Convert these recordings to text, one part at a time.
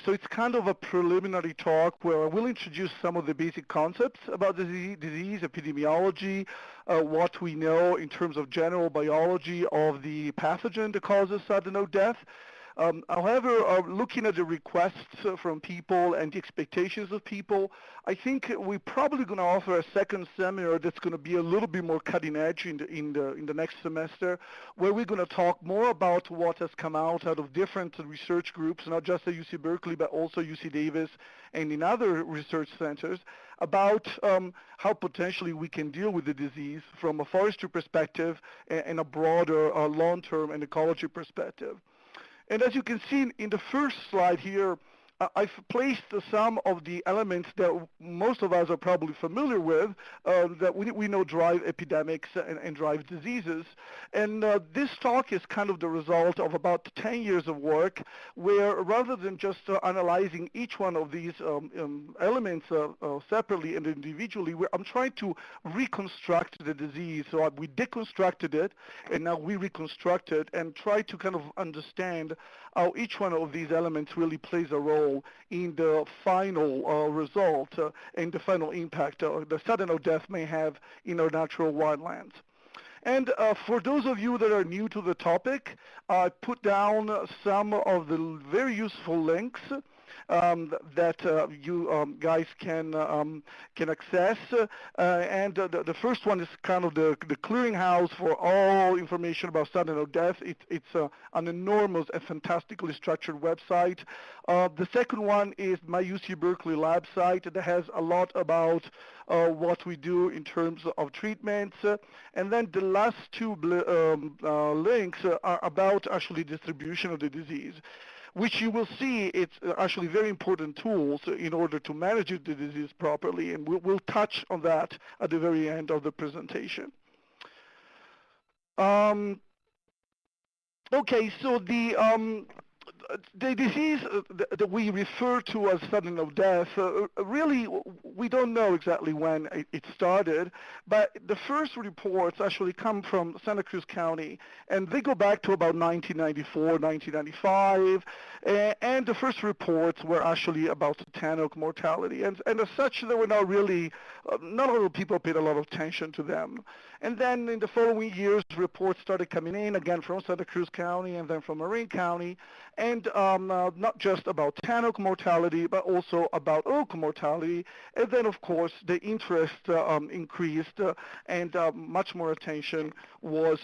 So it's kind of a preliminary talk where I will introduce some of the basic concepts about the disease, epidemiology, what we know in terms of general biology of the pathogen that causes sudden death. However, looking at the requests from people and the expectations of people, I think we're probably going to offer a second seminar that's going to be a little bit more cutting edge in the next semester, where we're going to talk more about what has come out of different research groups, not just at UC Berkeley, but also UC Davis and in other research centers, about how potentially we can deal with the disease from a forestry perspective and a broader long-term and ecology perspective. And as you can see in the first slide here, I've placed some of the elements that most of us are probably familiar with, that we know drive epidemics and drive diseases. And this talk is kind of the result of about 10 years of work, where rather than just analyzing each one of these elements separately and individually, I'm trying to reconstruct the disease. So we deconstructed it, and now we reconstruct it and try to kind of understand how each one of these elements really plays a role in the final result and the final impact the sudden death may have in our natural wildlands. And for those of you that are new to the topic, I put down some of the very useful links that you guys can access. And the first one is kind of the clearinghouse for all information about sudden death. It's an enormous and fantastically structured website. The second one is my UC Berkeley lab site that has a lot about what we do in terms of treatments. And then the last two links are about actually distribution of the disease, which you will see it's actually very important tools in order to manage the disease properly, and we'll touch on that at the very end of the presentation. Okay, so the disease that we refer to as sudden death, really we don't know exactly when it started, but the first reports actually come from Santa Cruz County, and they go back to about 1994, 1995, and the first reports were actually about tan-oak mortality, and as such, there were not really, not a lot of people paid a lot of attention to them. And then in the following years, reports started coming in, again from Santa Cruz County and then from Marin County, and not just about tan-oak mortality, but also about oak mortality. And then, of course, the interest increased, and much more attention was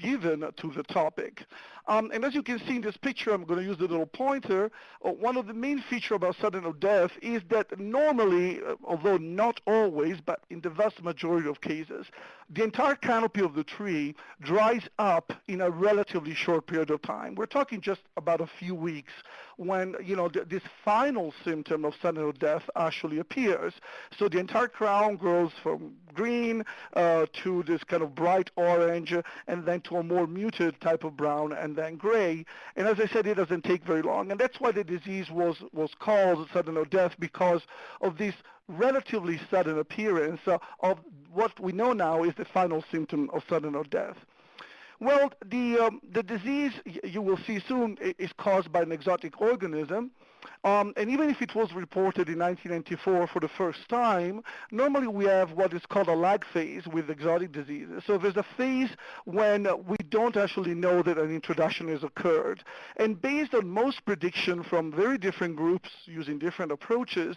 given to the topic. And as you can see in this picture, I'm going to use the little pointer. One of the main features about sudden death is that normally, although not always, but in the vast majority of cases, the entire canopy of the tree dries up in a relatively short period of time. We're talking just about a few weeks when, you know, this final symptom of sudden death actually appears. So the entire crown grows from green to this kind of bright orange, and then to a more muted type of brown, and then gray. And as I said, it doesn't take very long. And that's why the disease was called sudden death, because of this relatively sudden appearance of what we know now is the final symptom of sudden death. Well, the disease, you will see soon, is caused by an exotic organism. And even if it was reported in 1994 for the first time, normally we have what is called a lag phase with exotic diseases. So there's a phase when we don't actually know that an introduction has occurred. And based on most prediction from very different groups using different approaches,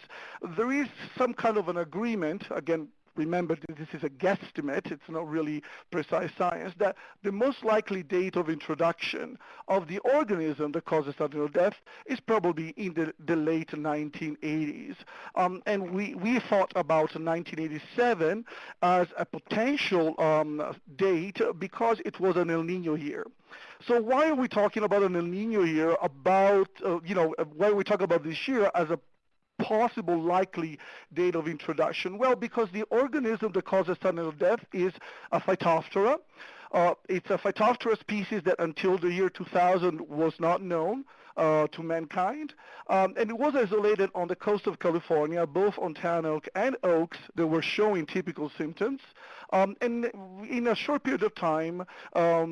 there is some kind of an agreement, again, remember that this is a guesstimate, it's not really precise science, that the most likely date of introduction of the organism that causes sudden death is probably in the late 1980s. And we thought about 1987 as a potential date because it was an El Nino year. So why are we talking about an El Nino year, about, why are we talking about this year as a possible likely date of introduction? Well, because the organism that causes sudden death is a Phytophthora. It's a Phytophthora species that until the year 2000 was not known. to mankind. And it was isolated on the coast of California, both on tan oak and oaks that were showing typical symptoms. And in a short period of time,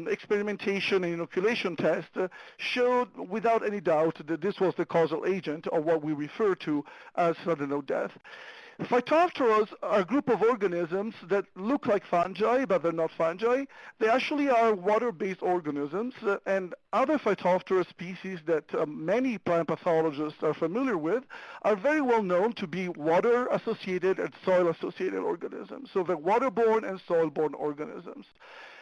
experimentation and inoculation tests showed without any doubt that this was the causal agent of what we refer to as sudden node death. Phytophthora are a group of organisms that look like fungi, but they're not fungi. They actually are water-based organisms, and other Phytophthora species that many plant pathologists are familiar with are very well known to be water-associated and soil-associated organisms. So they're waterborne and soil-borne organisms.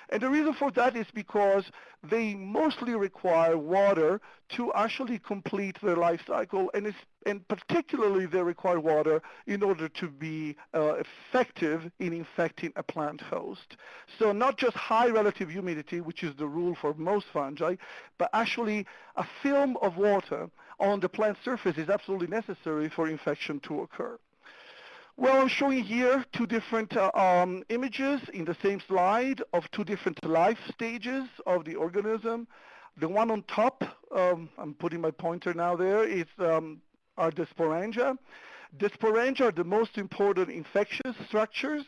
And the reason for that is because they mostly require water to actually complete their life cycle, and particularly they require water in order to be effective in infecting a plant host. So not just high relative humidity, which is the rule for most fungi, but actually a film of water on the plant surface is absolutely necessary for infection to occur. Well, I'm showing here two different images in the same slide of two different life stages of the organism. The one on top, I'm putting my pointer now there, are the sporangia. The sporangia are the most important infectious structures.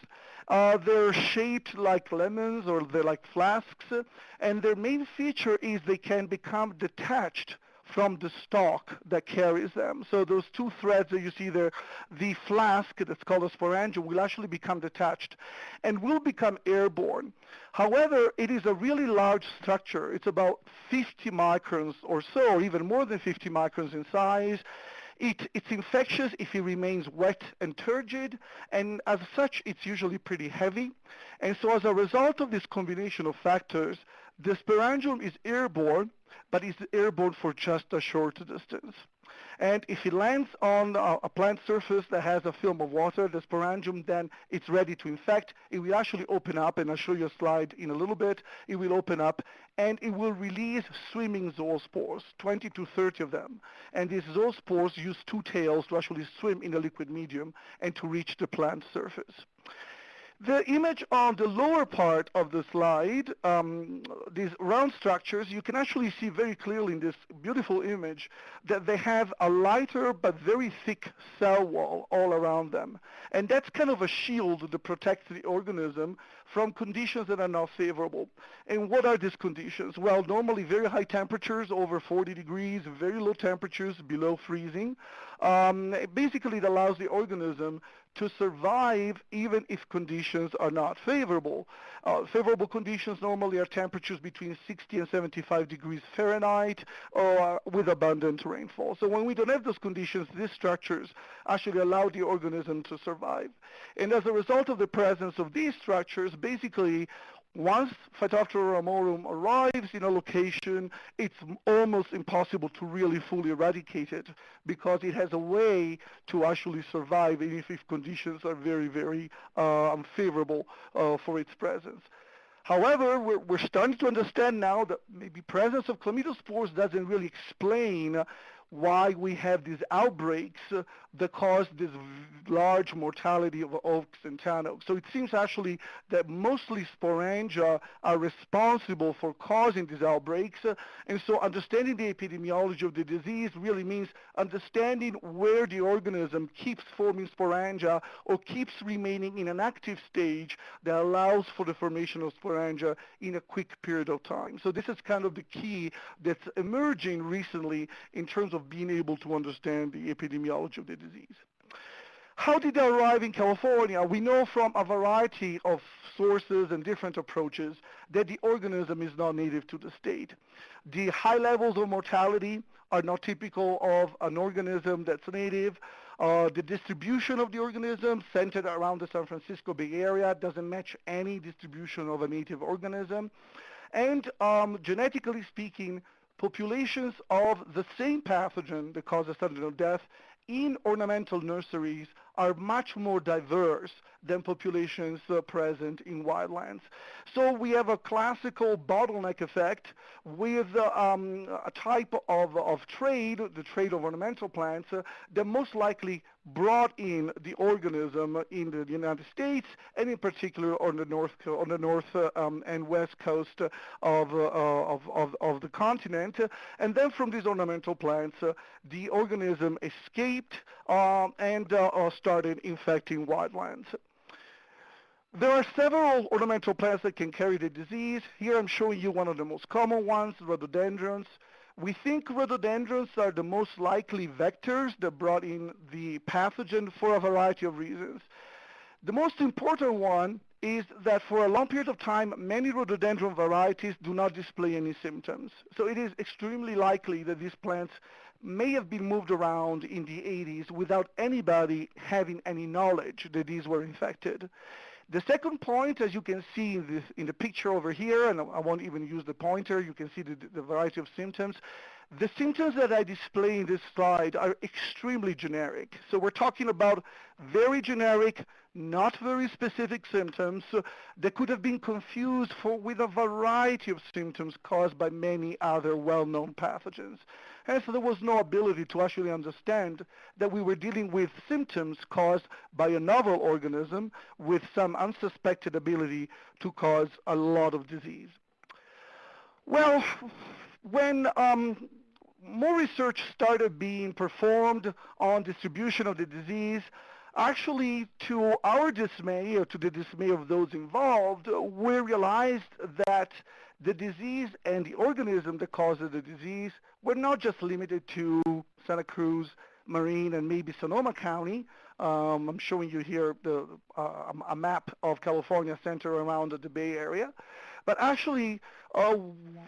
They're shaped like lemons or they're like flasks, and their main feature is they can become detached from the stalk that carries them. So those two threads that you see there, the flask that's called a sporangia will actually become detached and will become airborne. However, it is a really large structure. It's about 50 microns or so, or even more than 50 microns in size. It's infectious if it remains wet and turgid, and as such, it's usually pretty heavy. And so as a result of this combination of factors, the sporangium is airborne, but it's airborne for just a short distance. And if it lands on a plant surface that has a film of water, the sporangium, then it's ready to infect. It will actually open up, and I'll show you a slide in a little bit. It will open up, and it will release swimming zoospores, 20 to 30 of them. And these zoospores use two tails to actually swim in the liquid medium and to reach the plant surface. The image on the lower part of the slide, these round structures, you can actually see very clearly in this beautiful image that they have a lighter but very thick cell wall all around them. And that's kind of a shield that protects the organism from conditions that are not favorable. And what are these conditions? Well, normally very high temperatures, over 40 degrees, very low temperatures, below freezing. Basically, it allows the organism to survive even if conditions are not favorable. Favorable conditions normally are temperatures between 60 and 75 degrees Fahrenheit or with abundant rainfall. So when we don't have those conditions, these structures actually allow the organism to survive. And as a result of the presence of these structures, basically once Phytophthora ramorum arrives in a location, it's almost impossible to really fully eradicate it because it has a way to actually survive even if conditions are very, very unfavorable for its presence. However, we're starting to understand now that maybe presence of chlamydospores doesn't really explain why we have these outbreaks that cause this large mortality of oaks and tan oaks. So it seems actually that mostly sporangia are responsible for causing these outbreaks, and so understanding the epidemiology of the disease really means understanding where the organism keeps forming sporangia or keeps remaining in an active stage that allows for the formation of sporangia in a quick period of time. So this is kind of the key that's emerging recently in terms of being able to understand the epidemiology of the disease. How did they arrive in California? We know from a variety of sources and different approaches that the organism is not native to the state. The high levels of mortality are not typical of an organism that's native. The distribution of the organism centered around the San Francisco Bay Area doesn't match any distribution of a native organism. And genetically speaking, populations of the same pathogen that causes sudden death in ornamental nurseries are much more diverse than populations present in wildlands. So we have a classical bottleneck effect with a type of trade, the trade of ornamental plants, that most likely brought in the organism in the United States, and in particular on the north and west coast of the continent. And then from these ornamental plants, the organism escaped and started infecting wildlands. There are several ornamental plants that can carry the disease. Here I'm showing you one of the most common ones, rhododendrons. We think rhododendrons are the most likely vectors that brought in the pathogen for a variety of reasons. The most important one is that for a long period of time, many rhododendron varieties do not display any symptoms. So it is extremely likely that these plants may have been moved around in the 80s without anybody having any knowledge that these were infected. The second point, as you can see in the picture over here, and I won't even use the pointer, you can see the variety of symptoms. The symptoms that I display in this slide are extremely generic. So we're talking about very generic, not very specific symptoms that could have been confused with a variety of symptoms caused by many other well-known pathogens. And so there was no ability to actually understand that we were dealing with symptoms caused by a novel organism with some unsuspected ability to cause a lot of disease. Well, when more research started being performed on distribution of the disease, actually to our dismay, or to the dismay of those involved, we realized that the disease and the organism that causes the disease were not just limited to Santa Cruz, Marin, and maybe Sonoma County. I'm showing you here a map of California centered around the Bay Area. But actually,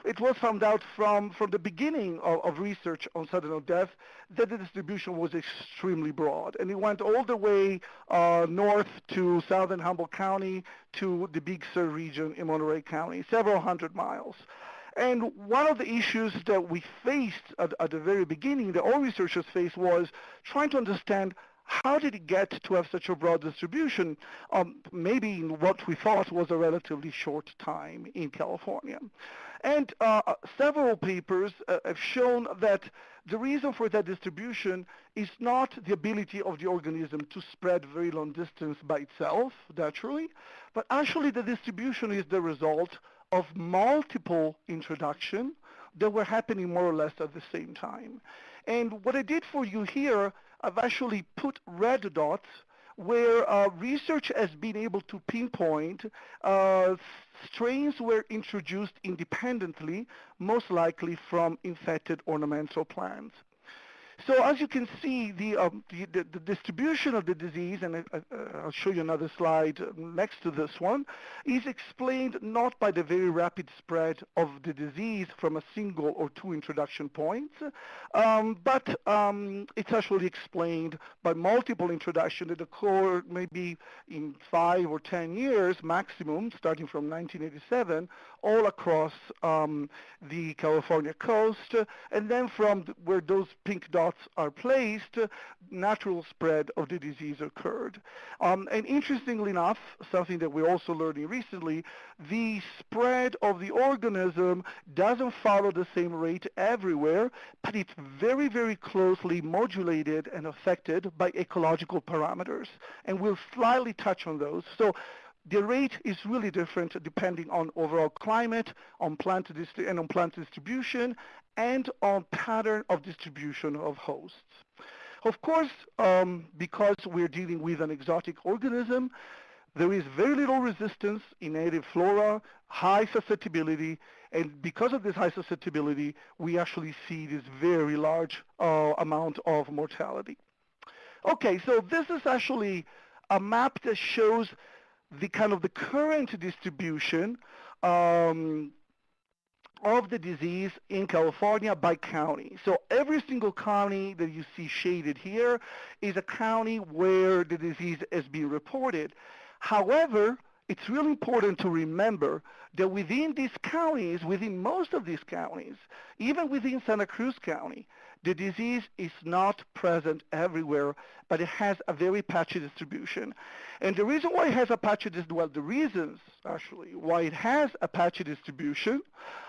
it was found out from the beginning of research on sudden death that the distribution was extremely broad. And it went all the way north to southern Humboldt County to the Big Sur region in Monterey County, several hundred miles. And one of the issues that we faced at the very beginning, that all researchers faced, was trying to understand how did it get to have such a broad distribution, maybe in what we thought was a relatively short time in California. And several papers have shown that the reason for that distribution is not the ability of the organism to spread very long distance by itself, naturally, but actually the distribution is the result of multiple introduction that were happening more or less at the same time. And what I did for you here, I've actually put red dots where research has been able to pinpoint strains were introduced independently, most likely from infected ornamental plants. So as you can see, the distribution of the disease, and I'll show you another slide next to this one, is explained not by the very rapid spread of the disease from a single or two introduction points, but it's actually explained by multiple introductions that occur maybe in 5 or 10 years maximum, starting from 1987, all across the California coast, and then from where those pink dots are placed, natural spread of the disease occurred. And interestingly enough, something that we're also learning recently, the spread of the organism doesn't follow the same rate everywhere, but it's very, very closely modulated and affected by ecological parameters. And we'll slightly touch on those. So the rate is really different depending on overall climate, on plant distribution, and on pattern of distribution of hosts. Of course, because we're dealing with an exotic organism, there is very little resistance in native flora, high susceptibility, and because of this high susceptibility, we actually see this very large amount of mortality. Okay, so this is actually a map that shows the kind of the current distribution of the disease in California by county. So every single county that you see shaded here is a county where the disease has been reported. However, it's really important to remember that within these counties, within most of these counties, even within Santa Cruz County, The disease is not present everywhere, but it has a very patchy distribution. And the reason why it has a patchy distribution, well, the reasons actually why it has a patchy distribution,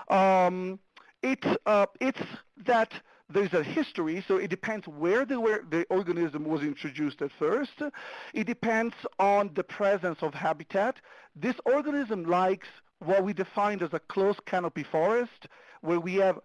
um, it's that there's a history, so it depends where the organism was introduced at first. It depends on the presence of habitat. This organism likes what we defined as a close canopy forest, where we have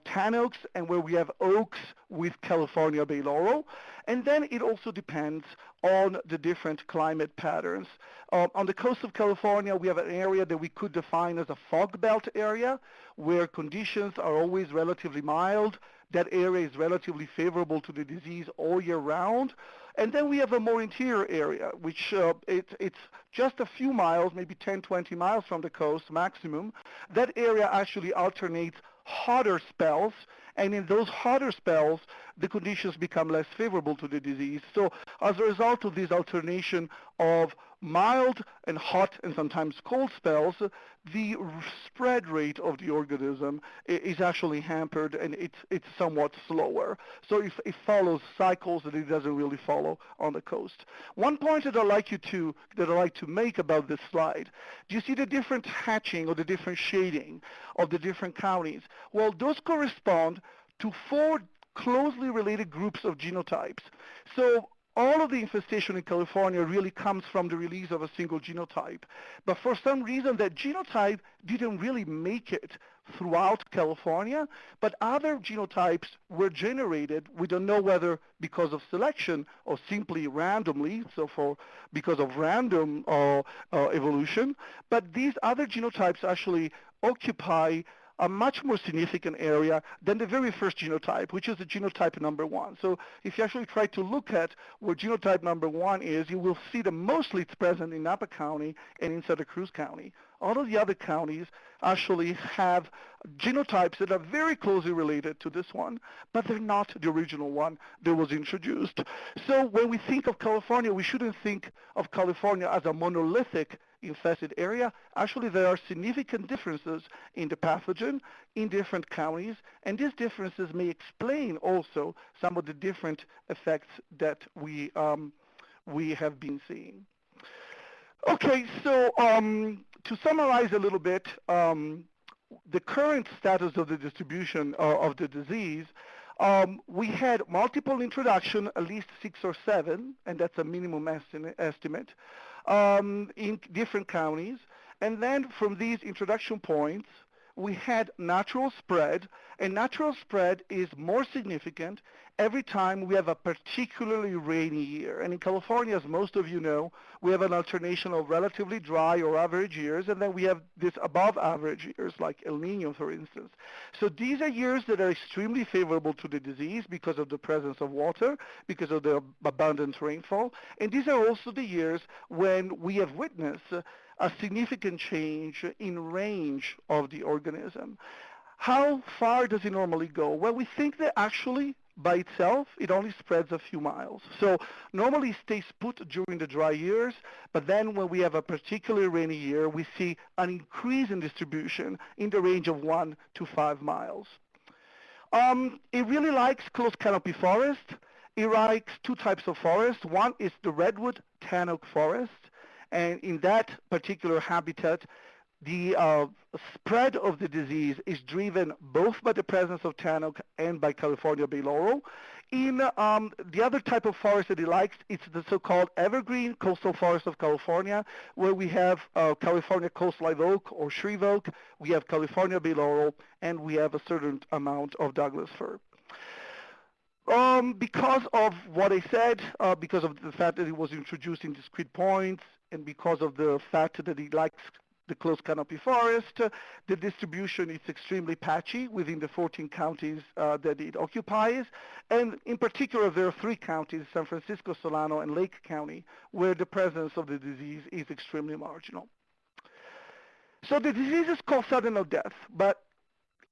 tan oaks and where we have oaks with California bay laurel. And then it also depends on the different climate patterns. On the coast of California, we have an area that we could define as a fog belt area, where conditions are always relatively mild. That area is relatively favorable to the disease all year round. And then we have a more interior area, which it's just a few miles, maybe 10, 20 miles from the coast maximum. That area actually alternates hotter spells, and in those hotter spells, the conditions become less favorable to the disease. So as a result of this alternation of mild and hot and sometimes cold spells, the spread rate of the organism is actually hampered, and it's somewhat slower. So it follows cycles that it doesn't really follow on the coast. One point that I'd like to make about this slide, do you see the different hatching or the different shading of the different counties? Well, those correspond to 4 closely related groups of genotypes. So all of the infestation in California really comes from the release of a single genotype. But for some reason, that genotype didn't really make it throughout California, but other genotypes were generated. We don't know whether because of selection or simply randomly, because of random evolution, but these other genotypes actually occupy a much more significant area than the very first genotype, which is the genotype number 1. So if you actually try to look at where genotype number 1 is, you will see that mostly it's present in Napa County and in Santa Cruz County. All of the other counties actually have genotypes that are very closely related to this one, but they're not the original one that was introduced. So when we think of California, we shouldn't think of California as a monolithic infested area. Actually, there are significant differences in the pathogen in different counties, and these differences may explain also some of the different effects that we have been seeing. Okay, so to summarize a little bit, the current status of the distribution of the disease, we had multiple introduction, at least 6 or 7, and that's a minimum estimate, in different counties. And then from these introduction points, we had natural spread, and natural spread is more significant every time we have a particularly rainy year. And in California, as most of you know, we have an alternation of relatively dry or average years, and then we have this above average years, like El Nino, for instance. So these are years that are extremely favorable to the disease because of the presence of water, because of the abundant rainfall. And these are also the years when we have witnessed a significant change in range of the organism. How far does it normally go? Well, we think that actually by itself, it only spreads a few miles. So normally it stays put during the dry years, but then when we have a particularly rainy year, we see an increase in distribution in the range of 1 to 5 miles. It really likes close canopy forest. It likes 2 types of forest. One is the redwood tan oak forest, and in that particular habitat, the spread of the disease is driven both by the presence of tan oak and by California bay laurel. In the other type of forest that he likes, it's the so-called evergreen coastal forest of California, where we have California coast live oak or shreve oak, we have California bay laurel, and we have a certain amount of Douglas fir. Because of what I said, because of the fact that it was introduced in discrete points, and because of the fact that he likes the close canopy forest, the distribution is extremely patchy within the 14 counties that it occupies. And in particular, there are 3 counties, San Francisco, Solano, and Lake County, where the presence of the disease is extremely marginal. So the disease is called sudden no death, but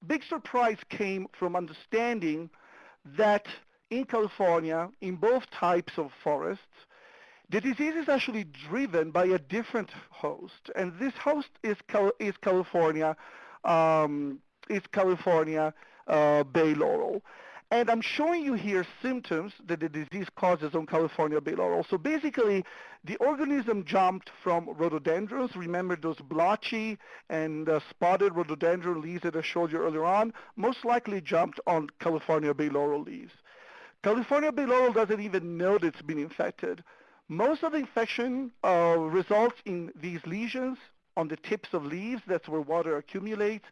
big surprise came from understanding that in California, in both types of forests, the disease is actually driven by a different host, and this host is California bay laurel. And I'm showing you here symptoms that the disease causes on California bay laurel. So basically, the organism jumped from rhododendrons. Remember those blotchy and spotted rhododendron leaves that I showed you earlier on? Most likely jumped on California bay laurel leaves. California bay laurel doesn't even know that it's been infected. Most of the infection results in these lesions on the tips of leaves. That's where water accumulates.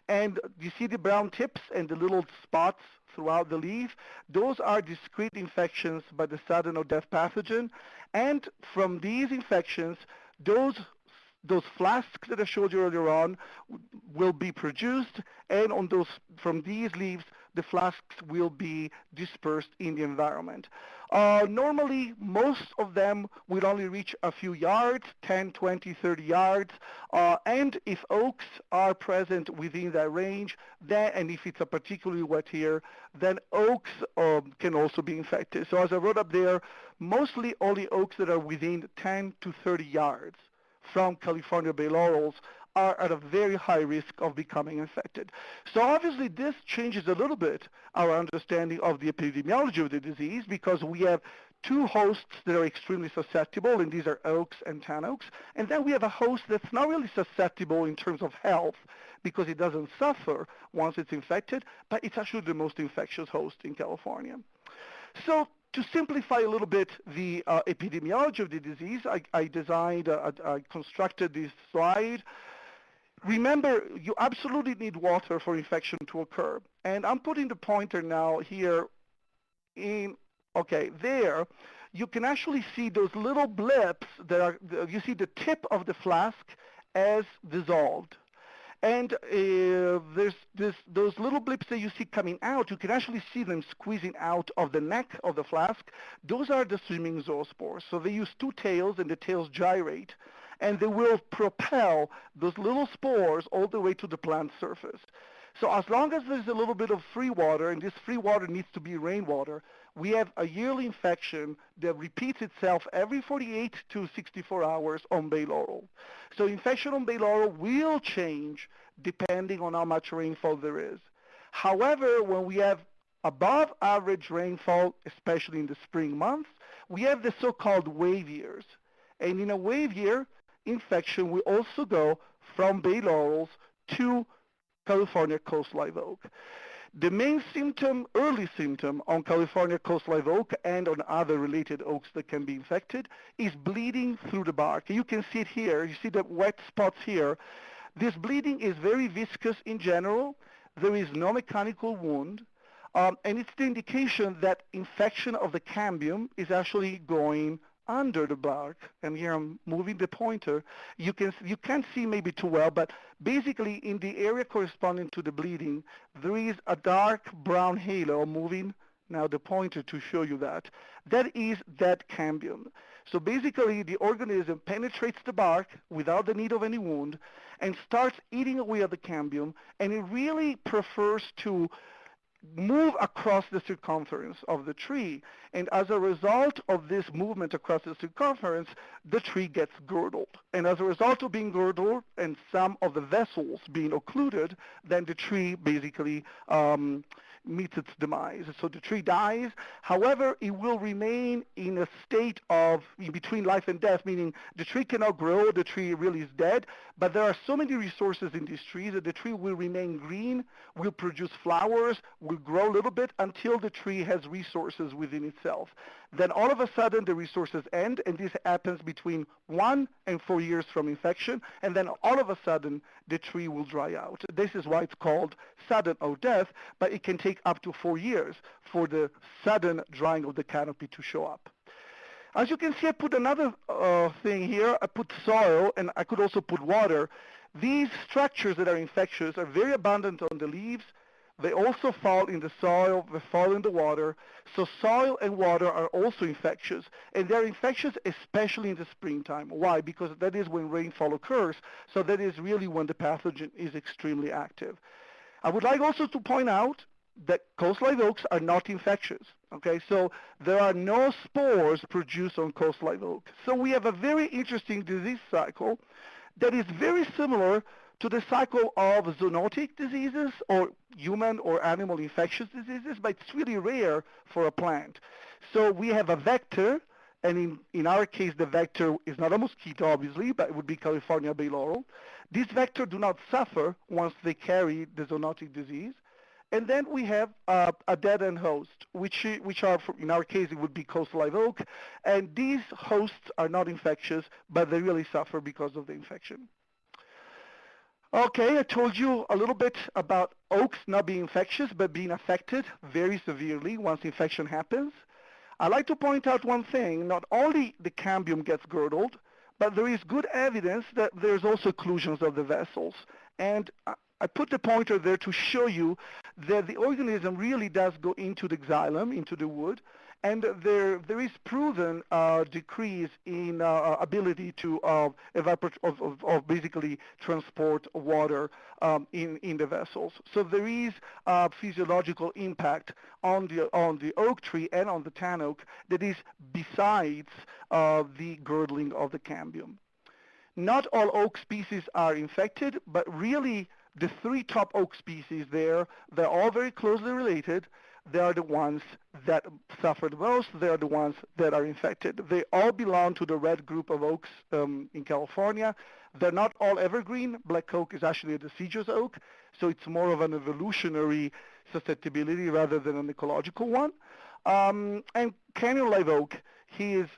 And you see the brown tips and the little spots throughout the leaf. Those are discrete infections by the sudden or death pathogen. And from these infections, those flasks that I showed you earlier on will be produced, and from these leaves, the flasks will be dispersed in the environment. Normally, most of them will only reach a few yards, 10, 20, 30 yards, and if oaks are present within that range, and if it's a particularly wet year, then oaks can also be infected. So as I wrote up there, mostly only oaks that are within 10 to 30 yards from California bay laurels are at a very high risk of becoming infected. So obviously this changes a little bit our understanding of the epidemiology of the disease, because we have two hosts that are extremely susceptible, and these are oaks and tan oaks. And then we have a host that's not really susceptible in terms of health because it doesn't suffer once it's infected, but it's actually the most infectious host in California. So to simplify a little bit the epidemiology of the disease, I constructed this slide. Remember, you absolutely need water for infection to occur. And I'm putting the pointer now here there. You can actually see those little blips you see the tip of the flask as dissolved. And those little blips that you see coming out, you can actually see them squeezing out of the neck of the flask. Those are the swimming zoospores. So they use two tails, and the tails gyrate, and they will propel those little spores all the way to the plant surface. So as long as there's a little bit of free water, and this free water needs to be rainwater, we have a yearly infection that repeats itself every 48 to 64 hours on bay laurel. So infection on bay laurel will change depending on how much rainfall there is. However, when we have above average rainfall, especially in the spring months, we have the so-called wave years. And in a wave year, infection will also go from bay laurels to California coast live oak. The main symptom, early symptom on California coast live oak and on other related oaks that can be infected is bleeding through the bark. You can see it here. You see the wet spots here. This bleeding is very viscous in general. There is no mechanical wound. And it's the indication that infection of the cambium is actually going under the bark. And here I'm moving the pointer. You can't see maybe too well, but basically in the area corresponding to the bleeding, there is a dark brown halo. Moving now the pointer to show you that. That is that cambium. So basically the organism penetrates the bark without the need of any wound and starts eating away at the cambium, and it really prefers to move across the circumference of the tree. And as a result of this movement across the circumference, the tree gets girdled. And as a result of being girdled and some of the vessels being occluded, then the tree basically meets its demise. So the tree dies. However, it will remain in a state of in between life and death, meaning the tree cannot grow, the tree really is dead, but there are so many resources in these trees that the tree will remain green, will produce flowers, will grow a little bit until the tree has resources within itself. Then all of a sudden the resources end, and this happens between 1 and 4 years from infection, and then all of a sudden the tree will dry out. This is why it's called sudden oak death, but it can take up to 4 years for the sudden drying of the canopy to show up. As you can see, I put another thing here. I put soil, and I could also put water. These structures that are infectious are very abundant on the leaves. They also fall in the soil, they fall in the water. So soil and water are also infectious. And they're infectious especially in the springtime. Why? Because that is when rainfall occurs. So that is really when the pathogen is extremely active. I would like also to point out that coast live oaks are not infectious. Okay, so there are no spores produced on coast live oak. So we have a very interesting disease cycle that is very similar to the cycle of zoonotic diseases or human or animal infectious diseases, but it's really rare for a plant. So we have a vector, and in our case, the vector is not a mosquito, obviously, but it would be California bay laurel. These vectors do not suffer once they carry the zoonotic disease. And then we have a dead-end host, which are, in our case, it would be coastal live oak. And these hosts are not infectious, but they really suffer because of the infection. Okay, I told you a little bit about oaks not being infectious, but being affected very severely once infection happens. I'd like to point out one thing. Not only the cambium gets girdled, but there is good evidence that there's also occlusions of the vessels. And I put the pointer there to show you that the organism really does go into the xylem, into the wood, and there is proven decrease in ability to evaporate, of basically transport water in the vessels. So there is physiological impact on the oak tree and on the tan oak that is besides the girdling of the cambium. Not all oak species are infected, but really the three top oak species there, they're all very closely related. They are the ones that suffer the most. They are the ones that are infected. They all belong to the red group of oaks in California. They're not all evergreen. Black oak is actually a deciduous oak, so it's more of an evolutionary susceptibility rather than an ecological one. And canyon live oak, he is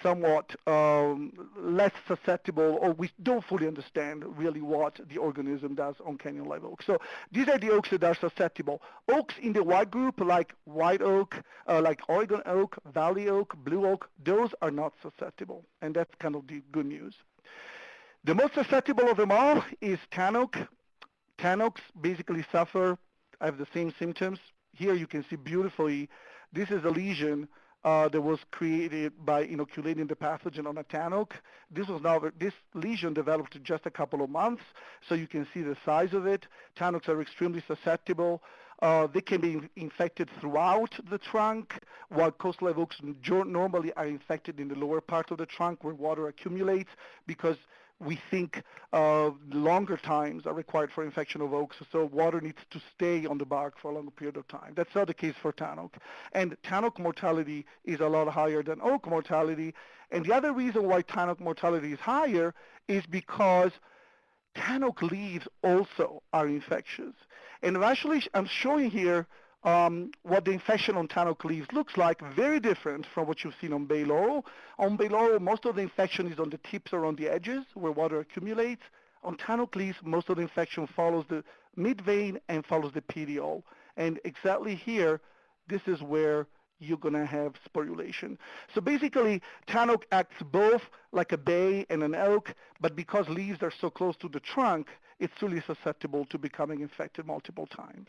somewhat less susceptible, or we don't fully understand really what the organism does on canyon live oak. So these are the oaks that are susceptible. Oaks in the white group, like white oak, like Oregon oak, valley oak, blue oak, those are not susceptible, and that's kind of the good news. The most susceptible of them all is tan oak. Tan oaks basically have the same symptoms. Here you can see beautifully, this is a lesion that was created by inoculating the pathogen on a tan oak. This lesion developed in just a couple of months, so you can see the size of it. Tan oaks are extremely susceptible. They can be infected throughout the trunk, while coastal live oaks normally are infected in the lower part of the trunk where water accumulates, because we think longer times are required for infection of oaks, so water needs to stay on the bark for a longer period of time. That's not the case for tan oak. And tan oak mortality is a lot higher than oak mortality. And the other reason why tan oak mortality is higher is because tan oak leaves also are infectious. And actually, I'm showing here what the infection on tan oak leaves looks like, very different from what you've seen on bay laurel. On bay laurel, most of the infection is on the tips or on the edges where water accumulates. On tan oak leaves, most of the infection follows the mid-vein and follows the petiole. And exactly here, this is where you're going to have sporulation. So basically, tan oak acts both like a bay and an oak, but because leaves are so close to the trunk, it's really susceptible to becoming infected multiple times.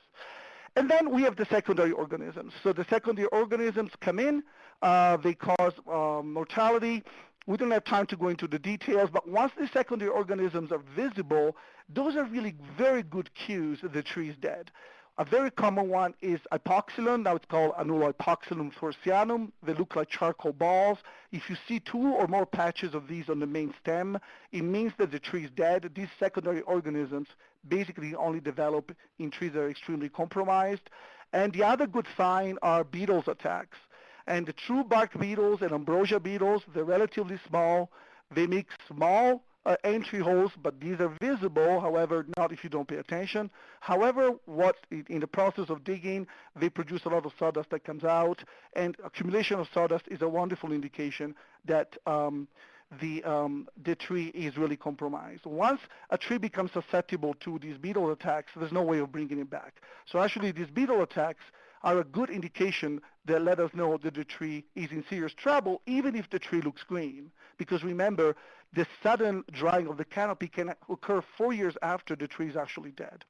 And then we have the secondary organisms. So the secondary organisms come in, they cause mortality. We don't have time to go into the details, but once the secondary organisms are visible, those are really very good cues that the tree is dead. A very common one is hypoxylon. Now it's called Annulohypoxylum thorsianum. They look like charcoal balls. If you see two or more patches of these on the main stem, it means that the tree is dead. These secondary organisms basically only develop in trees that are extremely compromised. And the other good sign are beetles attacks. And the true bark beetles and ambrosia beetles, they're relatively small. They make small entry holes, but these are visible, however, not if you don't pay attention. However, in the process of digging, they produce a lot of sawdust that comes out, and accumulation of sawdust is a wonderful indication that the tree is really compromised. Once a tree becomes susceptible to these beetle attacks, there's no way of bringing it back. So actually, these beetle attacks are a good indication that let us know that the tree is in serious trouble, even if the tree looks green. Because remember, the sudden drying of the canopy can occur 4 years after the tree is actually dead.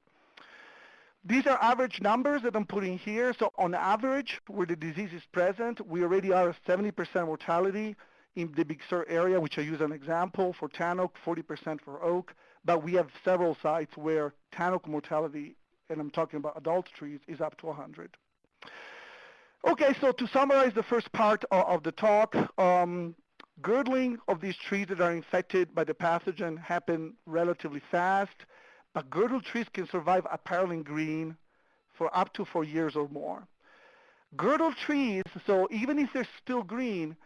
These are average numbers that I'm putting here. So on average, where the disease is present, we already are at 70% mortality in the Big Sur area, which I use an example for tan oak, 40% for oak. But we have several sites where tan oak mortality, and I'm talking about adult trees, is up to 100. Okay, so to summarize the first part of the talk, Girdling of these trees that are infected by the pathogen happen relatively fast, but girdled trees can survive apparel in green for up to 4 years or more. Girdled trees, so even if they're still green,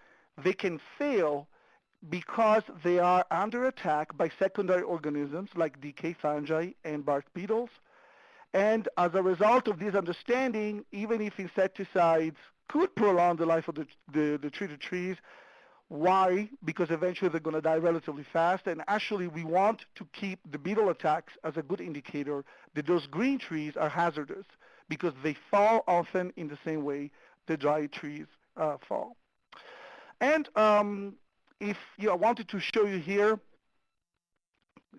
they can fail because they are under attack by secondary organisms like decay fungi and bark beetles. And as a result of this understanding, even if insecticides could prolong the life of the treated trees, why? Because eventually they're going to die relatively fast. And actually, we want to keep the beetle attacks as a good indicator that those green trees are hazardous because they fall often in the same way the dry trees fall. And if I wanted to show you here,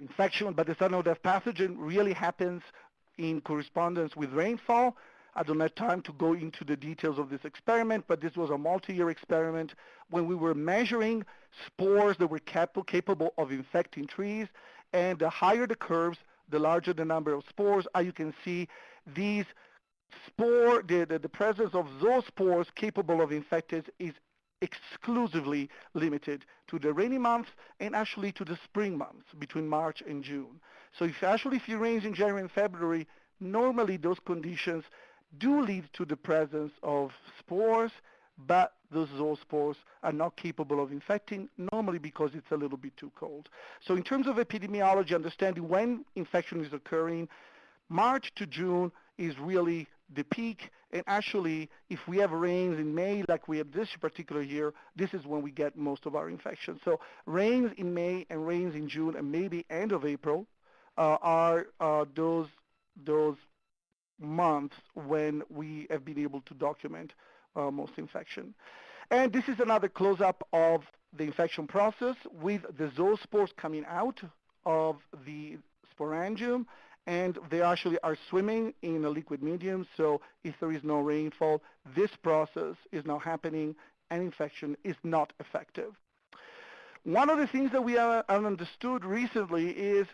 infection by the sudden death pathogen really happens in correspondence with rainfall. I don't have time to go into the details of this experiment, but this was a multi-year experiment when we were measuring spores that were capable of infecting trees, and the higher the curves, the larger the number of spores. As you can see, these the presence of those spores capable of infecting is exclusively limited to the rainy months and actually to the spring months between March and June. So if it rains in January and February, normally those conditions do lead to the presence of spores, but those zoospores are not capable of infecting, normally because it's a little bit too cold. So in terms of epidemiology, understanding when infection is occurring, March to June is really the peak, and actually if we have rains in May like we had this particular year, this is when we get most of our infections. So rains in May and rains in June and maybe end of April are those months when we have been able to document most infection. And this is another close-up of the infection process with the zoospores coming out of the sporangium, and they actually are swimming in a liquid medium, so if there is no rainfall, this process is now happening and infection is not effective. One of the things that we have understood recently is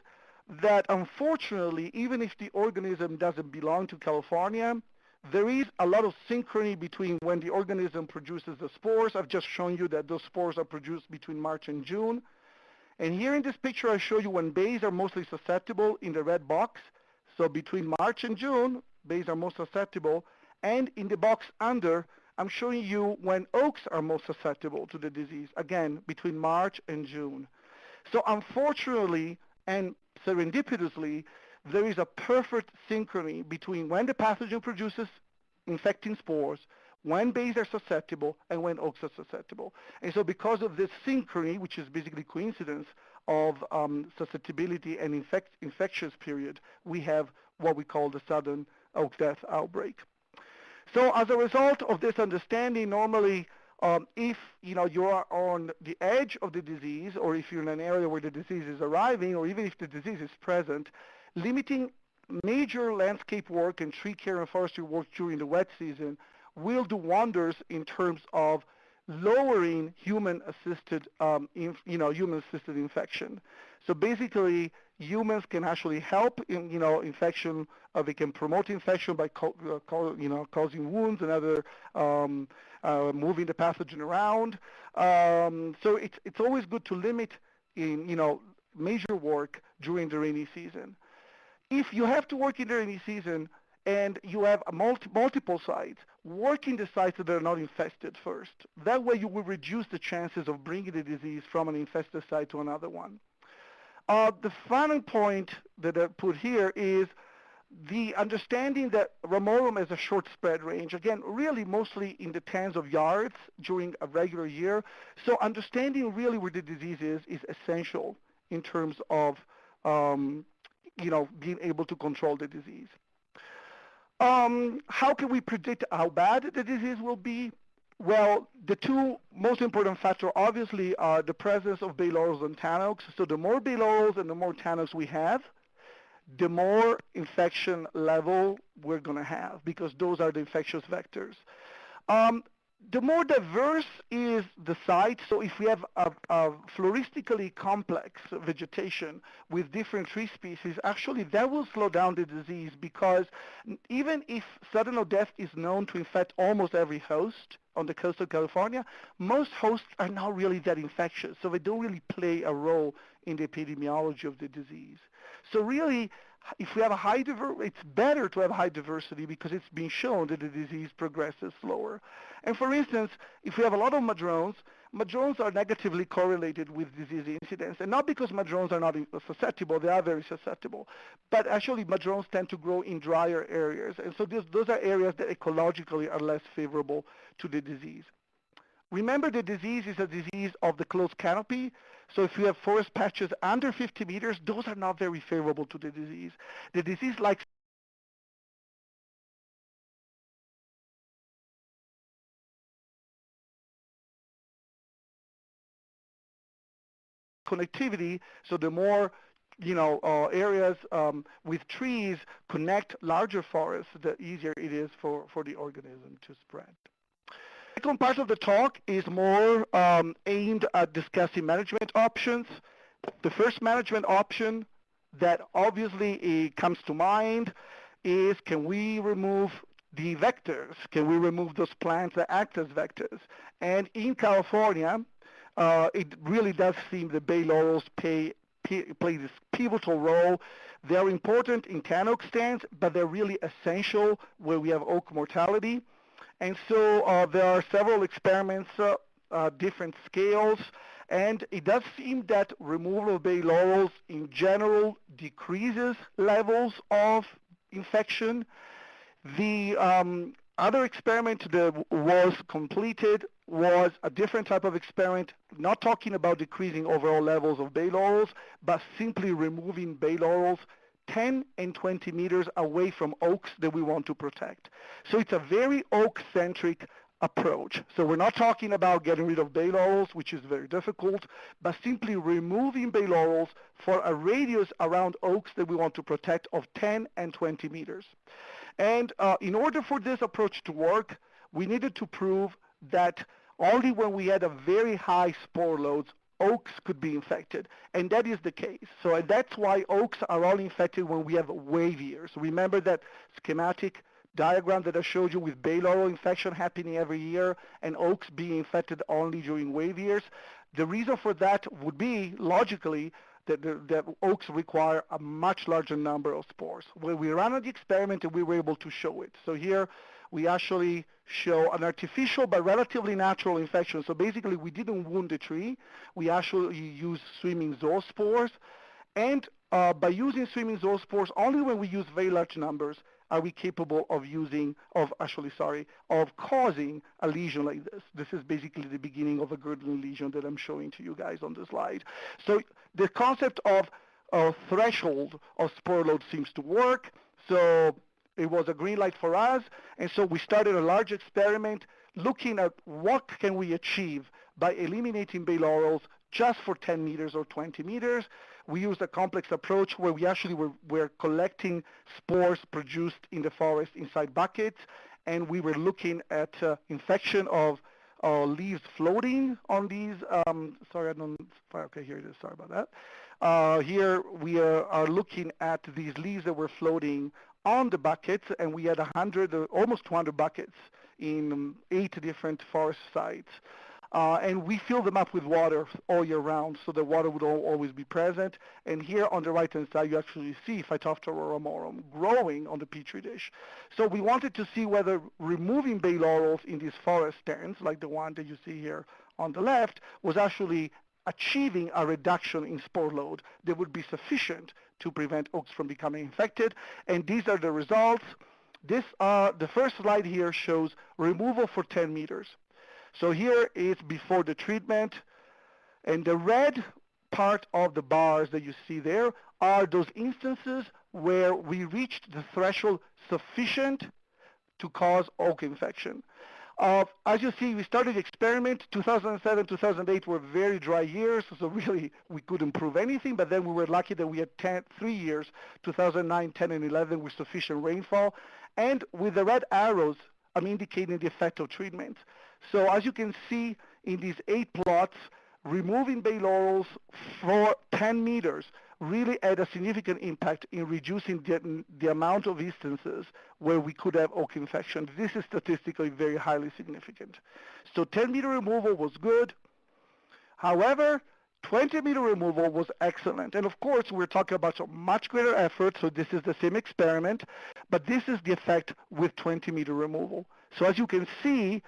that unfortunately, even if the organism doesn't belong to California, there is a lot of synchrony between when the organism produces the spores. I've just shown you that those spores are produced between March and June. And here in this picture, I show you when bays are mostly susceptible in the red box. So between March and June, bays are most susceptible. And in the box under, I'm showing you when oaks are most susceptible to the disease, again, between March and June. So unfortunately, and serendipitously, there is a perfect synchrony between when the pathogen produces infecting spores, when bays are susceptible, and when oaks are susceptible. And so because of this synchrony, which is basically coincidence of susceptibility and infectious period, we have what we call the sudden oak death outbreak. So as a result of this understanding, normally if you are on the edge of the disease, or if you're in an area where the disease is arriving, or even if the disease is present, limiting major landscape work and tree care and forestry work during the wet season will do wonders in terms of lowering human-assisted infection. So basically, humans can actually help in infection. They can promote infection by causing wounds and other moving the pathogen around. So it's always good to limit major work during the rainy season. If you have to work in the rainy season and you have multiple sites, work in the sites that are not infested first. That way you will reduce the chances of bringing the disease from an infested site to another one. The final point that I put here is the understanding that ramorum has a short spread range, again, really mostly in the tens of yards during a regular year. So understanding really where the disease is essential in terms of being able to control the disease. How can we predict how bad the disease will be? Well, the two most important factors obviously are the presence of bay laurels and tan oaks. So the more bay laurels and the more tan oaks we have, the more infection level we're going to have, because those are the infectious vectors. The more diverse is the site, so if we have a floristically complex vegetation with different tree species, actually that will slow down the disease because even if sudden death is known to infect almost every host on the coast of California, most hosts are not really that infectious, so they don't really play a role in the epidemiology of the disease. So really, if we have a it's better to have high diversity because it's been shown that the disease progresses slower. And for instance, if we have a lot of madrones are negatively correlated with disease incidence, and not because madrones are not susceptible, they are very susceptible, but actually madrones tend to grow in drier areas, and so those are areas that ecologically are less favorable to the disease. Remember, the disease is a disease of the closed canopy, so if you have forest patches under 50 meters, those are not very favorable to the disease. The disease likes connectivity, so the more areas with trees connect larger forests, the easier it is for the organism to spread. The second part of the talk is more aimed at discussing management options. The first management option that obviously comes to mind is, can we remove the vectors? Can we remove those plants that act as vectors? And in California, it really does seem that bay laurels play this pivotal role. They're important in tan oak stands, but they're really essential where we have oak mortality. And so there are several experiments, different scales, and it does seem that removal of bay laurels in general decreases levels of infection. The other experiment that was completed was a different type of experiment, not talking about decreasing overall levels of bay laurels, but simply removing bay laurels 10 and 20 meters away from oaks that we want to protect. So it's a very oak-centric approach. So we're not talking about getting rid of bay laurels, which is very difficult, but simply removing bay laurels for a radius around oaks that we want to protect of 10 and 20 meters. And in order for this approach to work, we needed to prove that only when we had a very high spore loads, oaks could be infected, and that is the case. So that's why oaks are all infected when we have wave years. Remember that schematic diagram that I showed you with bay laurel infection happening every year and oaks being infected only during wave years? The reason for that would be, logically, that oaks require a much larger number of spores. When we ran the experiment, we were able to show it. So here we actually show an artificial but relatively natural infection. So basically we didn't wound the tree. We actually used swimming zoospores. And by using swimming zoospores, only when we use very large numbers are we capable of causing a lesion like this. This is basically the beginning of a girdling lesion that I'm showing to you guys on the slide. So the concept of a threshold of spore load seems to work. So it was a green light for us, and so we started a large experiment looking at what can we achieve by eliminating bay laurels just for 10 meters or 20 meters. We used a complex approach where we actually were collecting spores produced in the forest inside buckets, and we were looking at infection of leaves floating on these, okay, here it is, sorry about that. Here we are looking at these leaves that were floating on the buckets, and we had almost 200 buckets in 8 different forest sites. And we fill them up with water all year round, so the water would always be present. And here on the right-hand side, you actually see Phytophthora auromorum growing on the petri dish. So we wanted to see whether removing bay laurels in these forest stands, like the one that you see here on the left, was actually achieving a reduction in spore load that would be sufficient to prevent oaks from becoming infected. And these are the results. The first slide here shows removal for 10 meters. So here is before the treatment, and the red part of the bars that you see there are those instances where we reached the threshold sufficient to cause oak infection. As you see, we started the experiment. 2007, 2008 were very dry years, so really we couldn't prove anything, but then we were lucky that we had 3 years, 2009, 10, and 11, with sufficient rainfall. And with the red arrows, I'm indicating the effect of treatment. So as you can see in these 8 plots, removing bay laurels for 10 meters really had a significant impact in reducing the amount of instances where we could have oak infection. This is statistically very highly significant. So 10-meter removal was good. However, 20-meter removal was excellent. And of course, we're talking about a much greater effort, so this is the same experiment, but this is the effect with 20-meter removal. So as you can see,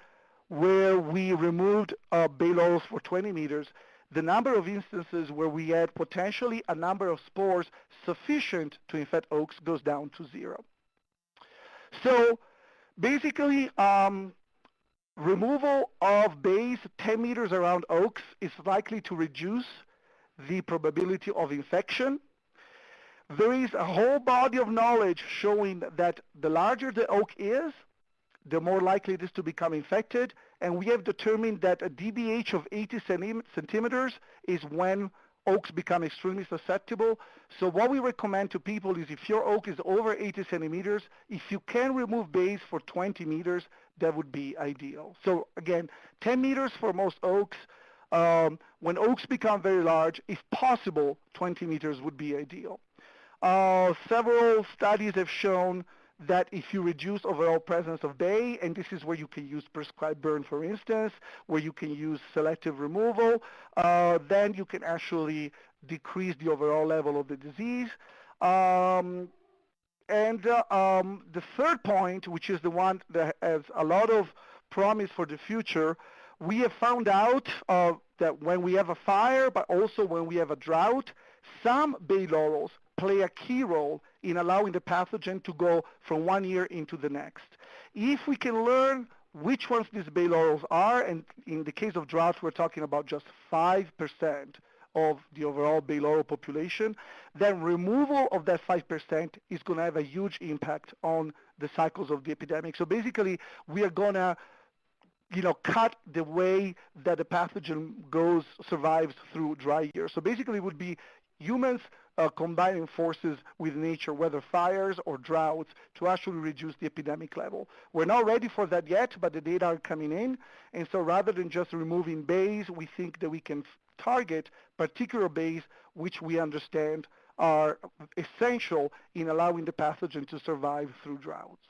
where we removed bay laurels for 20 meters, the number of instances where we had potentially a number of spores sufficient to infect oaks goes down to 0. So basically, removal of bays 10 meters around oaks is likely to reduce the probability of infection. There is a whole body of knowledge showing that the larger the oak is, the more likely it is to become infected, and we have determined that a DBH of 80 centimeters is when oaks become extremely susceptible. So what we recommend to people is if your oak is over 80 centimeters, if you can remove bays for 20 meters, that would be ideal. So again, 10 meters for most oaks. When oaks become very large, if possible, 20 meters would be ideal. Several studies have shown that if you reduce overall presence of bay, and this is where you can use prescribed burn, for instance, where you can use selective removal, then you can actually decrease the overall level of the disease. The third point, which is the one that has a lot of promise for the future, we have found out that when we have a fire, but also when we have a drought, some bay laurels play a key role in allowing the pathogen to go from one year into the next. If we can learn which ones these bay laurels are, and in the case of drought, we're talking about just 5% of the overall bay laurel population, then removal of that 5% is going to have a huge impact on the cycles of the epidemic. So basically, we are going to cut the way that the pathogen survives through dry years. So basically, it would be humans combining forces with nature, whether fires or droughts, to actually reduce the epidemic level. We're not ready for that yet, but the data are coming in. And so rather than just removing bays, we think that we can target particular bays which we understand are essential in allowing the pathogen to survive through droughts.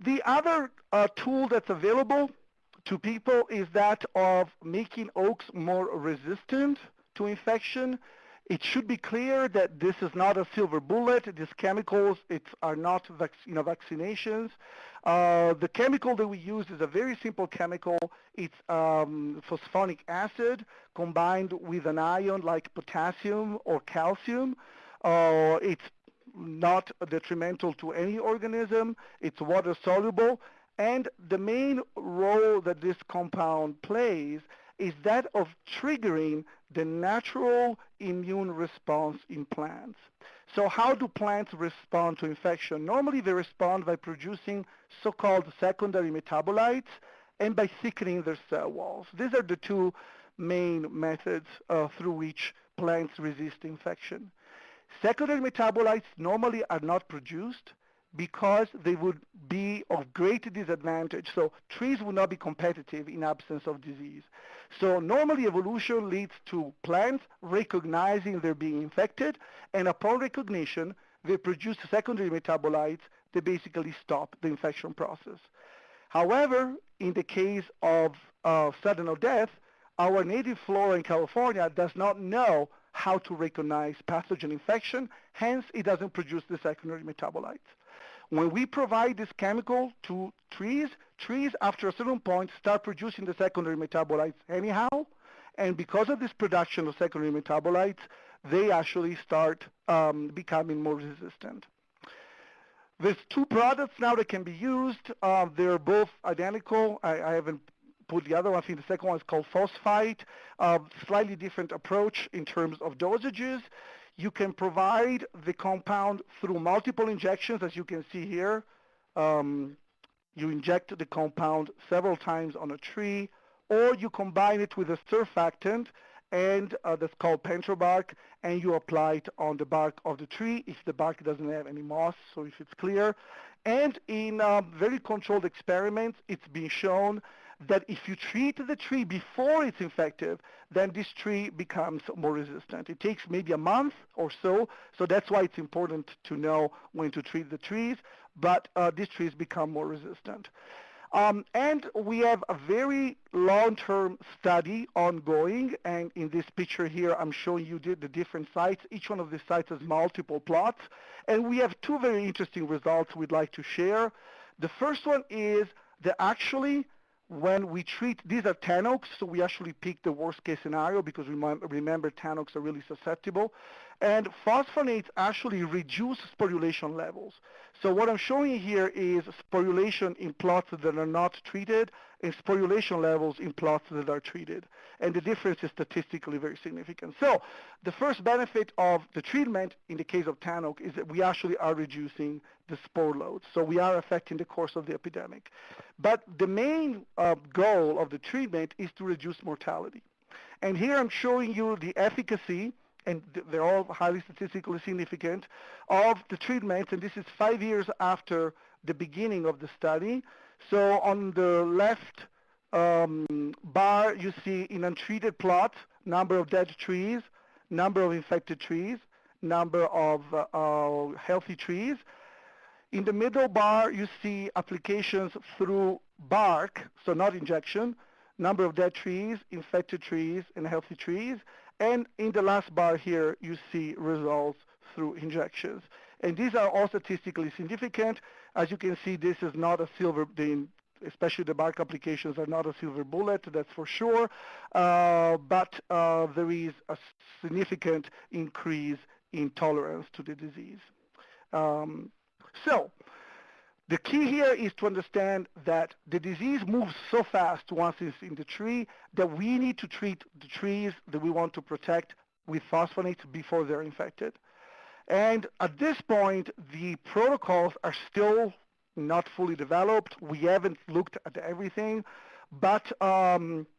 The other tool that's available to people is that of making oaks more resistant to infection. It should be clear that this is not a silver bullet. These chemicals are not vaccinations. The chemical that we use is a very simple chemical. It's phosphonic acid combined with an ion like potassium or calcium. It's not detrimental to any organism. It's water soluble. And the main role that this compound plays is that of triggering the natural immune response in plants. So how do plants respond to infection? Normally they respond by producing so-called secondary metabolites and by thickening their cell walls. These are the two main methods through which plants resist infection. Secondary metabolites normally are not produced because they would be of great disadvantage. So trees would not be competitive in absence of disease. So normally evolution leads to plants recognizing they're being infected, and upon recognition, they produce secondary metabolites that basically stop the infection process. However, in the case of sudden death, our native flora in California does not know how to recognize pathogen infection, hence it doesn't produce the secondary metabolites. When we provide this chemical to trees after a certain point start producing the secondary metabolites anyhow, and because of this production of secondary metabolites, they actually start becoming more resistant. There's two products now that can be used. They're both identical. I haven't put the other one. I think the second one is called phosphite. Slightly different approach in terms of dosages. You can provide the compound through multiple injections, as you can see here. You inject the compound several times on a tree, or you combine it with a surfactant, and that's called pentrobark, and you apply it on the bark of the tree if the bark doesn't have any moss, so if it's clear. And in very controlled experiments, it's been shown that if you treat the tree before it's infected, then this tree becomes more resistant. It takes maybe a month or so that's why it's important to know when to treat the trees, but these trees become more resistant. And we have a very long-term study ongoing, and in this picture here, I'm showing you the different sites. Each one of these sites has multiple plots, and we have two very interesting results we'd like to share. The first one is that actually when we treat, these are tan oaks, so we actually pick the worst case scenario because remember tan oaks are really susceptible. And phosphonates actually reduce sporulation levels. So what I'm showing here is sporulation in plots that are not treated and sporulation levels in plots that are treated. And the difference is statistically very significant. So the first benefit of the treatment in the case of tan oak is that we actually are reducing the spore load. So we are affecting the course of the epidemic. But the main goal of the treatment is to reduce mortality. And here I'm showing you the efficacy, and they're all highly statistically significant, of the treatment, and this is 5 years after the beginning of the study. So on the left bar, you see in untreated plot, number of dead trees, number of infected trees, number of healthy trees. In the middle bar, you see applications through bark, so not injection, number of dead trees, infected trees, and healthy trees. And in the last bar here, you see results through injections. And these are all statistically significant. As you can see, this is not a silver, especially the bark applications are not a silver bullet, that's for sure. But there is a significant increase in tolerance to the disease. So the key here is to understand that the disease moves so fast once it's in the tree that we need to treat the trees that we want to protect with phosphonates before they're infected. And at this point, the protocols are still not fully developed. We haven't looked at everything, but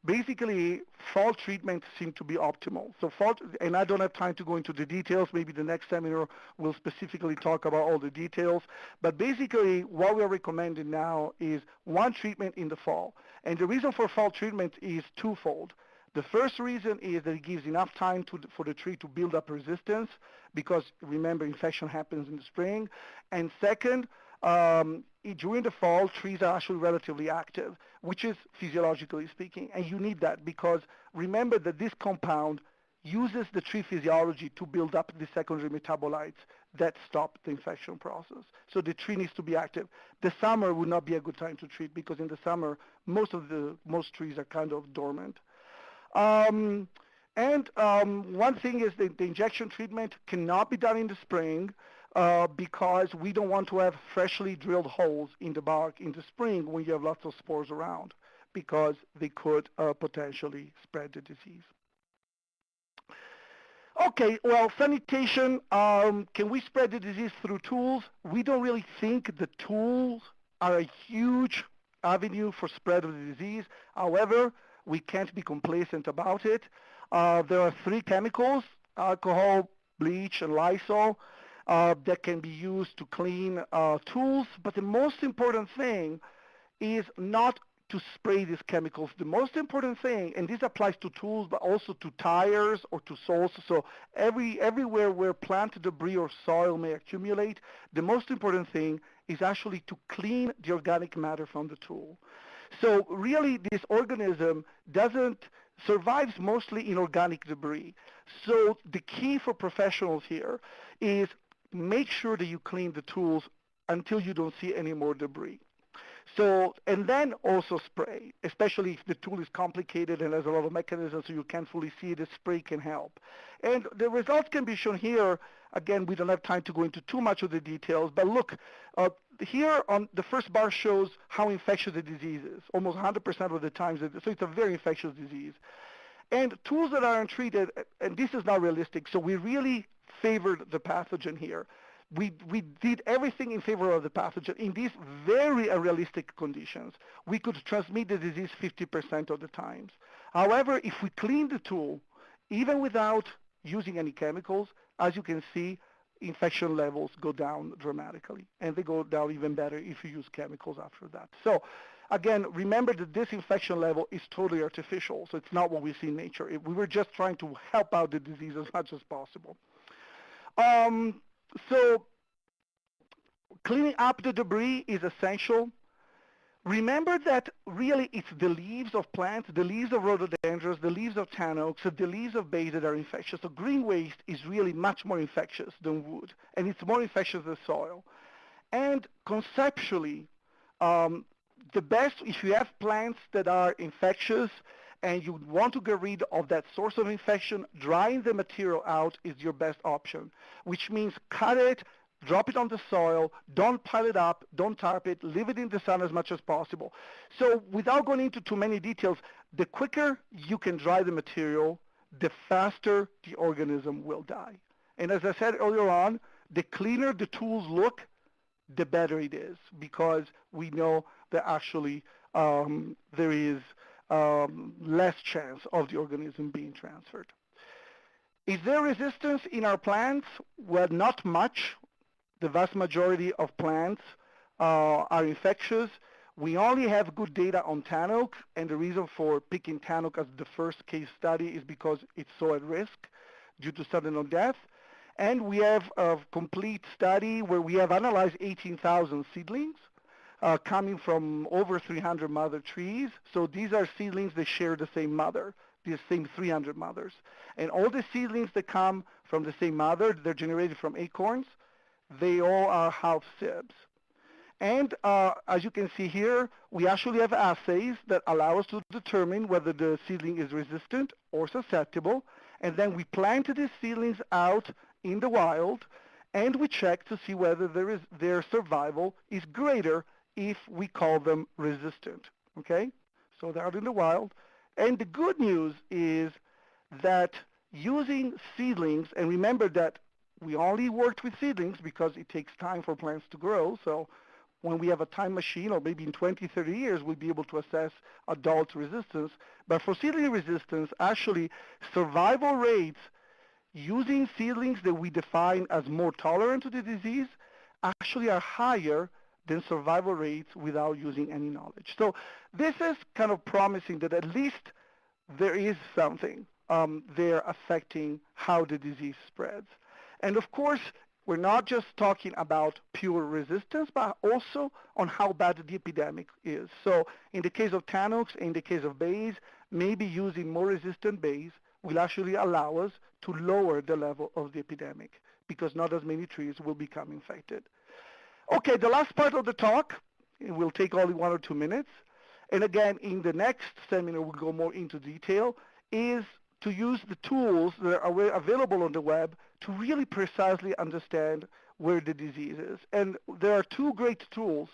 basically fall treatments seem to be optimal. So and I don't have time to go into the details. Maybe the next seminar will specifically talk about all the details. But basically what we're recommending now is one treatment in the fall. And the reason for fall treatment is twofold. The first reason is that it gives enough time for the tree to build up resistance because remember infection happens in the spring. And second, during the fall, trees are actually relatively active, which is physiologically speaking, and you need that because remember that this compound uses the tree physiology to build up the secondary metabolites that stop the infection process. So the tree needs to be active. The summer would not be a good time to treat because in the summer, most trees are kind of dormant. One thing is that the injection treatment cannot be done in the spring because we don't want to have freshly drilled holes in the bark in the spring when you have lots of spores around because they could potentially spread the disease. Okay, well, sanitation, can we spread the disease through tools? We don't really think the tools are a huge avenue for spread of the disease. However, we can't be complacent about it. There are 3 chemicals, alcohol, bleach, and Lysol, that can be used to clean tools. But the most important thing is not to spray these chemicals. The most important thing, and this applies to tools, but also to tires or to soils, so everywhere where plant debris or soil may accumulate, the most important thing is actually to clean the organic matter from the tool. So really this organism survives mostly in organic debris. So the key for professionals here is make sure that you clean the tools until you don't see any more debris. So, and then also spray, especially if the tool is complicated and has a lot of mechanisms so you can't fully see it, the spray can help. And the results can be shown here. Again, we don't have time to go into too much of the details, but look, here on the first bar shows how infectious the disease is, almost 100% of the times, so it's a very infectious disease. And tools that are untreated, and this is not realistic, so we really favored the pathogen here. We did everything in favor of the pathogen. In these very unrealistic conditions, we could transmit the disease 50% of the times. However, if we clean the tool, even without using any chemicals, as you can see, infection levels go down dramatically. And they go down even better if you use chemicals after that. So again, remember that this infection level is totally artificial, so it's not what we see in nature. We were just trying to help out the disease as much as possible. So cleaning up the debris is essential. Remember that really it's the leaves of plants, the leaves of rhododendrons, the leaves of tan oaks, the leaves of bays that are infectious. So green waste is really much more infectious than wood, and it's more infectious than soil. And conceptually, the best, if you have plants that are infectious and you want to get rid of that source of infection, drying the material out is your best option, which means cut it, drop it on the soil, don't pile it up, don't tarp it, leave it in the sun as much as possible. So without going into too many details, the quicker you can dry the material, the faster the organism will die. And as I said earlier on, the cleaner the tools look, the better it is, because we know that actually there is less chance of the organism being transferred. Is there resistance in our plants? Well, not much. The vast majority of plants are infectious. We only have good data on tan oak, and the reason for picking tan oak as the first case study is because it's so at risk due to sudden death. And we have a complete study where we have analyzed 18,000 seedlings coming from over 300 mother trees. So these are seedlings that share the same mother, the same 300 mothers. And all the seedlings that come from the same mother, they're generated from acorns, they all are half sibs. And as you can see here, we actually have assays that allow us to determine whether the seedling is resistant or susceptible. And then we plant these seedlings out in the wild, and we check to see whether their survival is greater if we call them resistant. Okay? So they're out in the wild. And the good news is that using seedlings, and remember that we only worked with seedlings because it takes time for plants to grow. So when we have a time machine, or maybe in 20, 30 years, we'll be able to assess adult resistance. But for seedling resistance, actually, survival rates using seedlings that we define as more tolerant to the disease actually are higher than survival rates without using any knowledge. So this is kind of promising that at least there is something there affecting how the disease spreads. And of course, we're not just talking about pure resistance, but also on how bad the epidemic is. So in the case of tan oaks, in the case of bays, maybe using more resistant bays will actually allow us to lower the level of the epidemic because not as many trees will become infected. Okay, the last part of the talk, it will take only 1 or 2 minutes, and again, in the next seminar we'll go more into detail, is to use the tools that are available on the web to really precisely understand where the disease is. And there are 2 great tools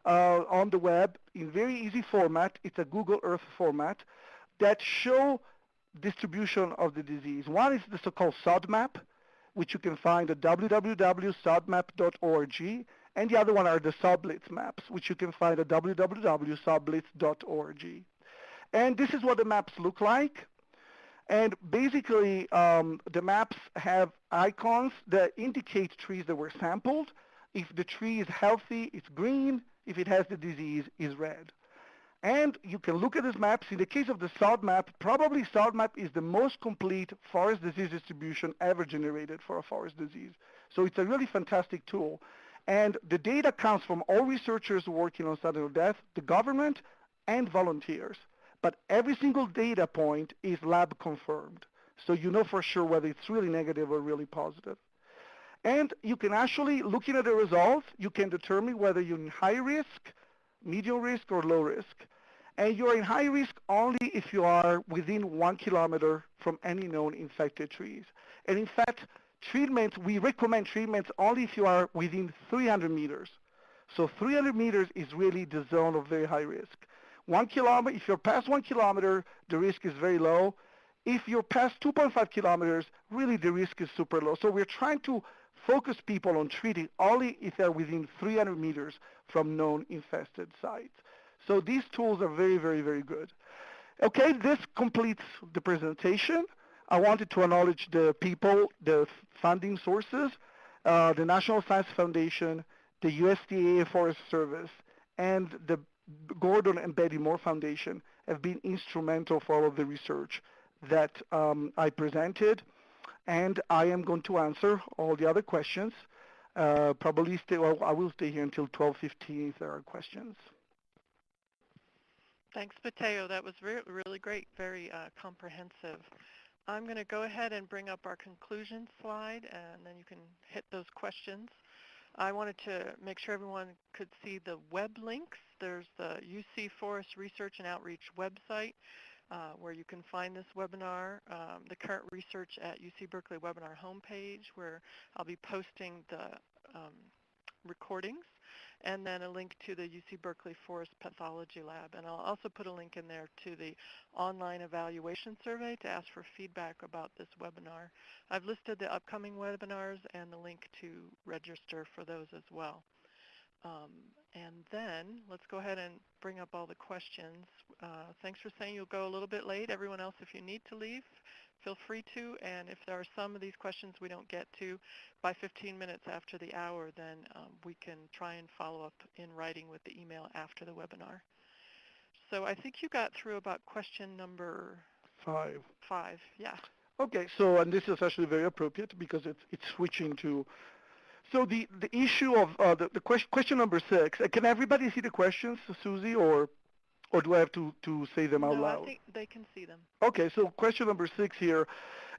on the web in very easy format. It's a Google Earth format that show distribution of the disease. One is the so-called SOD map, which you can find at www.sodmap.org, and the other one are the SODblitz maps, which you can find at www.sodblitz.org. And this is what the maps look like. And basically, the maps have icons that indicate trees that were sampled. If the tree is healthy, it's green. If it has the disease, it's red. And you can look at these maps. In the case of the SOD map, probably SOD map is the most complete forest disease distribution ever generated for a forest disease. So it's a really fantastic tool. And the data comes from all researchers working on sudden death, the government, and volunteers. But every single data point is lab confirmed. So you know for sure whether it's really negative or really positive. And you can actually, looking at the results, you can determine whether you're in high risk, medium risk, or low risk. And you're in high risk only if you are within 1 kilometer from any known infected trees. And in fact, treatments, we recommend treatments only if you are within 300 meters. So 300 meters is really the zone of very high risk. 1 kilometer, if you're past 1 kilometer, the risk is very low. If you're past 2.5 kilometers, really the risk is super low. So we're trying to focus people on treating only if they're within 300 meters from known infested sites. So these tools are very, very, very good. Okay, this completes the presentation. I wanted to acknowledge the people, the funding sources, the National Science Foundation, the USDA Forest Service, and the Gordon and Betty Moore Foundation have been instrumental for all of the research that I presented, and I am going to answer all the other questions. Probably stay, well, I will stay here until 12:15 if there are questions. Thanks, Matteo. That was really great, very comprehensive. I'm going to go ahead and bring up our conclusion slide, and then you can hit those questions. I wanted to make sure everyone could see the web links. There's the UC Forest Research and Outreach website where you can find this webinar, the current research at UC Berkeley webinar homepage where I'll be posting the recordings, and then a link to the UC Berkeley Forest Pathology Lab. And I'll also put a link in there to the online evaluation survey to ask for feedback about this webinar. I've listed the upcoming webinars and the link to register for those as well. And then let's go ahead and bring up all the questions. Thanks for saying you'll go a little bit late. Everyone else, if you need to leave, feel free to. And if there are some of these questions we don't get to by 15 minutes after the hour, then we can try and follow up in writing with the email after the webinar. So I think you got through about question number 5. 5, yeah. Okay, so, and this is actually very appropriate because it's switching to, so the issue of the question number 6, can everybody see the questions, Susie, or do I have to say them out loud? No, I think they can see them. Okay, so question number 6 here,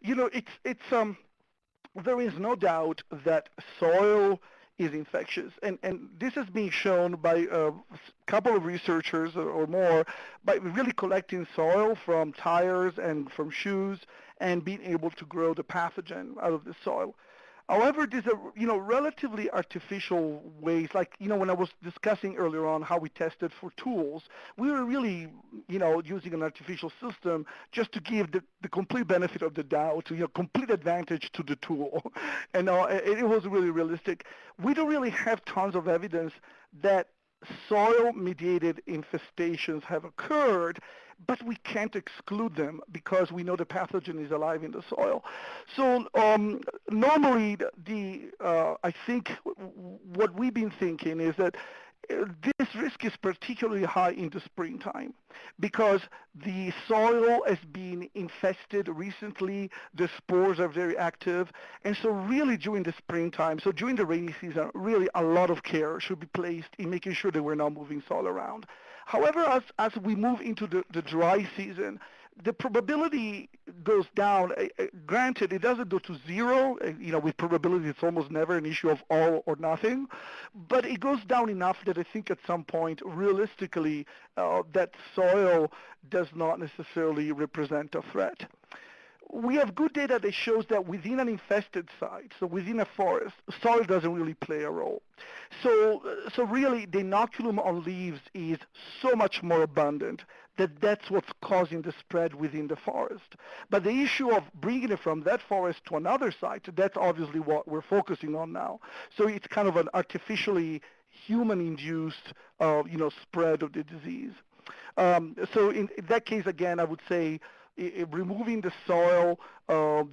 there is no doubt that soil is infectious, and this is being shown by a couple of researchers or more by really collecting soil from tires and from shoes and being able to grow the pathogen out of the soil. However, these are, relatively artificial ways, like, when I was discussing earlier on how we tested for tools, we were really, using an artificial system just to give the complete benefit of the doubt, complete advantage to the tool. And it was really realistic. We don't really have tons of evidence that soil-mediated infestations have occurred, but we can't exclude them because we know the pathogen is alive in the soil. So normally, I think what we've been thinking is that this risk is particularly high in the springtime because the soil has been infested recently, the spores are very active, and so really during the springtime, so during the rainy season, really a lot of care should be placed in making sure that we're not moving soil around. However, as we move into the dry season, the probability goes down. Granted, it doesn't go to zero. With probability, it's almost never an issue of all or nothing. But it goes down enough that I think at some point, realistically, that soil does not necessarily represent a threat. We have good data that shows that within an infested site, so within a forest, soil doesn't really play a role. So really, the inoculum on leaves is so much more abundant that that's what's causing the spread within the forest. But the issue of bringing it from that forest to another site, that's obviously what we're focusing on now. So it's kind of an artificially human-induced, spread of the disease. So in that case, again, I would say removing the soil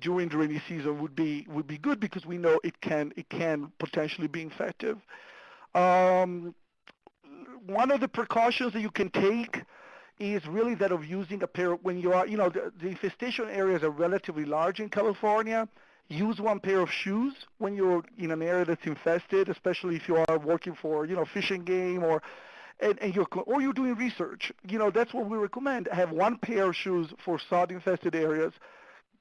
during the rainy season would be good because we know it can potentially be infective. One of the precautions that you can take is really that of using a pair when you are, the infestation areas are relatively large in California. Use one pair of shoes when you're in an area that's infested, especially if you are working for, fishing game or you're doing research. That's what we recommend. Have one pair of shoes for sod-infested areas.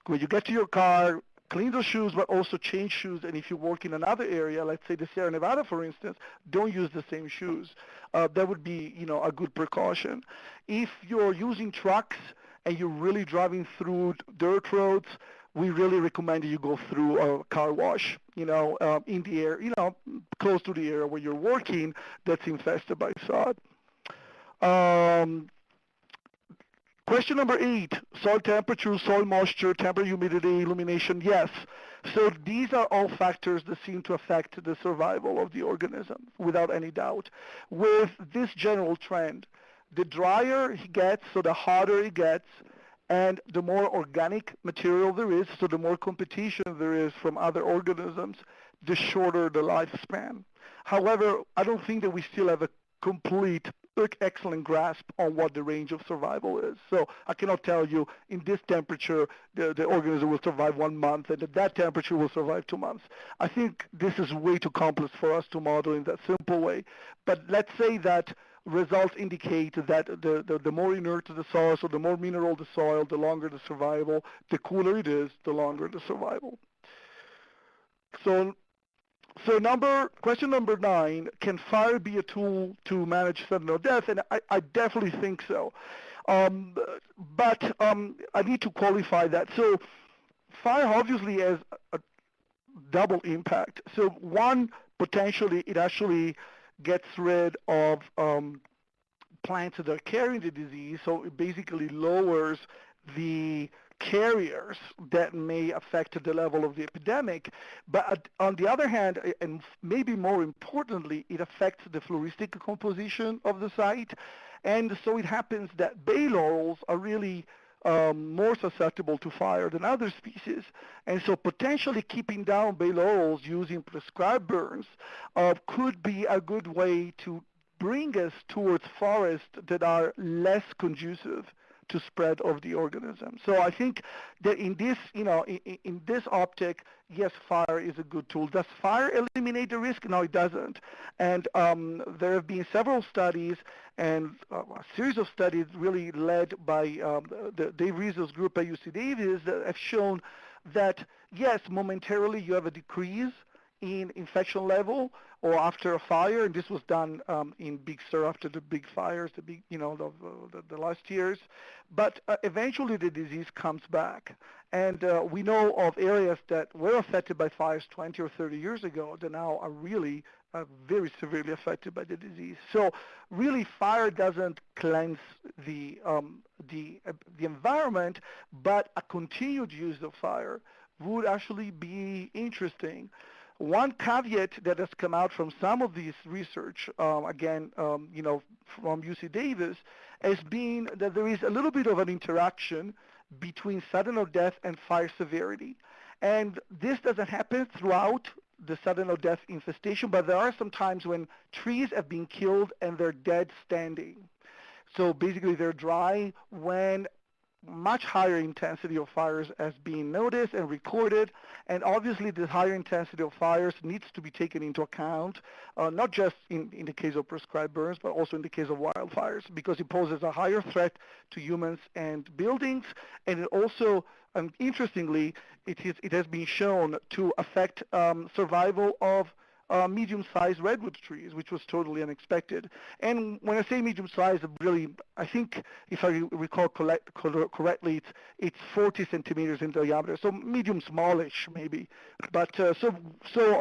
When you get to your car, clean those shoes, but also change shoes. And if you work in another area, let's say the Sierra Nevada, for instance, don't use the same shoes. That would be, a good precaution. If you're using trucks and you're really driving through dirt roads, we really recommend that you go through a car wash, in the area, close to the area where you're working that's infested by sod. Question number 8, soil temperature, soil moisture, temperature, humidity, illumination, yes. So these are all factors that seem to affect the survival of the organism, without any doubt. With this general trend, the drier it gets, so the hotter it gets, and the more organic material there is, so the more competition there is from other organisms, the shorter the lifespan. However, I don't think that we still have a complete, excellent grasp on what the range of survival is. So I cannot tell you in this temperature the organism will survive 1 month and at that temperature will survive 2 months. I think this is way too complex for us to model in that simple way. But let's say that results indicate that the more inert the soil, so the more mineral the soil, the longer the survival, the cooler it is, the longer the survival. So question number 9, can fire be a tool to manage sudden or death? And I definitely think so. Um, but I need to qualify that. So fire obviously has a double impact. So one, potentially it actually gets rid of plants that are carrying the disease, so it basically lowers the carriers that may affect the level of the epidemic. But on the other hand, and maybe more importantly, it affects the floristic composition of the site. And so it happens that bay laurels are really more susceptible to fire than other species. And so potentially keeping down bay laurels using prescribed burns could be a good way to bring us towards forests that are less conducive to spread of the organism. So I think that in this, in this optic, yes, fire is a good tool. Does fire eliminate the risk? No, it doesn't. And there have been several studies and a series of studies really led by the Dave Rizzo's group at UC Davis that have shown that, yes, momentarily you have a decrease in infection level or after a fire, and this was done in Big Sur after the big fires, the last years. But eventually the disease comes back. And we know of areas that were affected by fires 20 or 30 years ago that now are really very severely affected by the disease. So really fire doesn't cleanse the environment, but a continued use of fire would actually be interesting. One caveat that has come out from some of these research, from UC Davis, has been that there is a little bit of an interaction between sudden or death and fire severity. And this doesn't happen throughout the sudden or death infestation, but there are some times when trees have been killed and they're dead standing. So basically they're dry when much higher intensity of fires has been noticed and recorded, and obviously the higher intensity of fires needs to be taken into account, not just in the case of prescribed burns, but also in the case of wildfires, because it poses a higher threat to humans and buildings, and it also, interestingly, it has been shown to affect survival of medium-sized redwood trees, which was totally unexpected. And when I say medium-sized, really, I think if I recall correctly, it's 40 centimeters in diameter, so medium-smallish maybe. But so